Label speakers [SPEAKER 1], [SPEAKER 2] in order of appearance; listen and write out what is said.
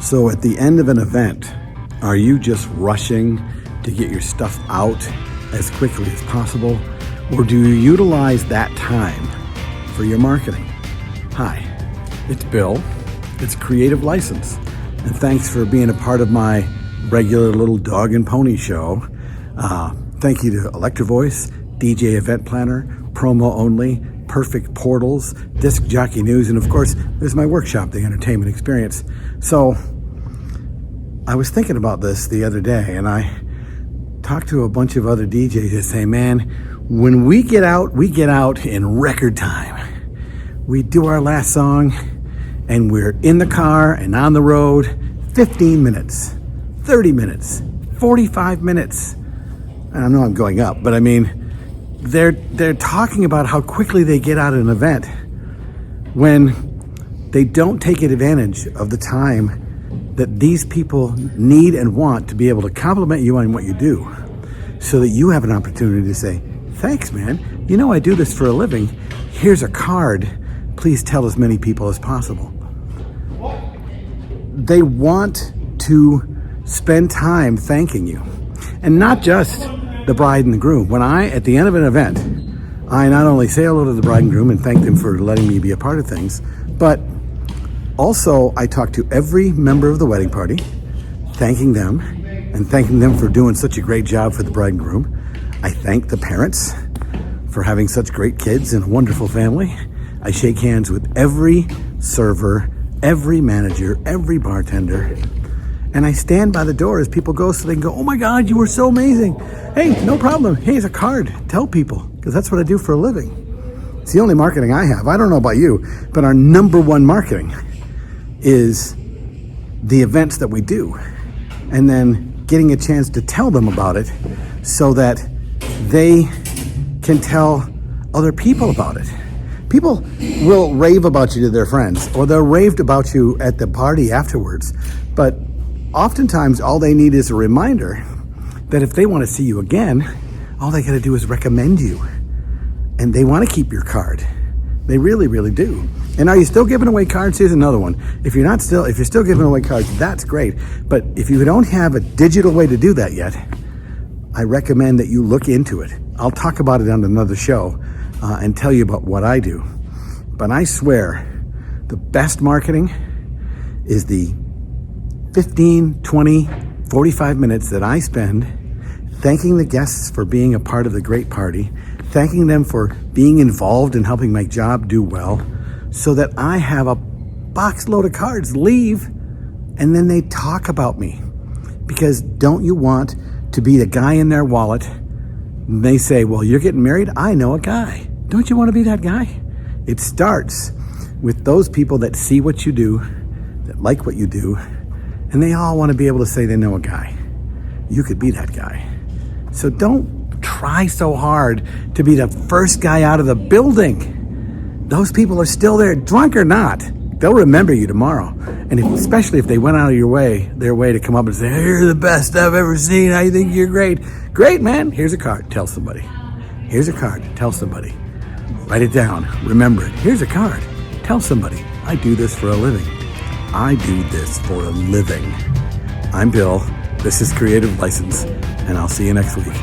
[SPEAKER 1] So at the end of an event, are you just rushing to get your stuff out as quickly as possible? Or do you utilize that time for your marketing? Hi, it's Bill. It's Creative License. And thanks for being a part of my regular little dog and pony show. Thank you to Electro Voice, DJ Event Planner, Promo Only, Perfect Portals, Disc Jockey News, and of course, there's my workshop, The Entertainment Experience. So, I was thinking about this the other day, and I talked to a bunch of other DJs that say, man, when we get out in record time. We do our last song, and we're in the car and on the road, 15 minutes, 30 minutes, 45 minutes. I know I'm going up, but I mean, they're talking about how quickly they get out of an event when they don't take advantage of the time that these people need and want to be able to compliment you on what you do, so that you have an opportunity to say, thanks, man. You know I do this for a living. Here's a card. Please tell as many people as possible. They want to spend time thanking you. And not just the bride and the groom. When at the end of an event, I not only say hello to the bride and groom and thank them for letting me be a part of things, but also I talk to every member of the wedding party, thanking them and thanking them for doing such a great job for the bride and groom. I thank the parents for having such great kids and a wonderful family. I shake hands with every server, every manager, every bartender. And I stand by the door as people go so they can go, oh my God, you were so amazing. Hey, no problem. Here's a card. Tell people, because that's what I do for a living. It's the only marketing I have. I don't know about you, but our number one marketing is the events that we do. And then getting a chance to tell them about it so that they can tell other people about it. People will rave about you to their friends, or they'll rave about you at the party afterwards. But oftentimes, all they need is a reminder that if they want to see you again, all they got to do is recommend you. And they want to keep your card. They really, really do. And are you still giving away cards? Here's another one. If you're still giving away cards, that's great. But if you don't have a digital way to do that yet, I recommend that you look into it. I'll talk about it on another show and tell you about what I do. But I swear, the best marketing is the 15, 20, 45 minutes that I spend thanking the guests for being a part of the great party, thanking them for being involved in helping my job do well, so that I have a box load of cards leave, and then they talk about me. Because don't you want to be the guy in their wallet? And they say, well, you're getting married? I know a guy. Don't you want to be that guy? It starts with those people that see what you do, that like what you do, and they all want to be able to say they know a guy. You could be that guy. So don't try so hard to be the first guy out of the building. Those people are still there, drunk or not. They'll remember you tomorrow. And especially if they went out of their way to come up and say, hey, you're the best I've ever seen. I think you're great. Great, man. Here's a card. Tell somebody. Here's a card. Tell somebody. Write it down. Remember it. Here's a card. Tell somebody. I do this for a living. I do this for a living. I'm Bill. This is Creative License, and I'll see you next week.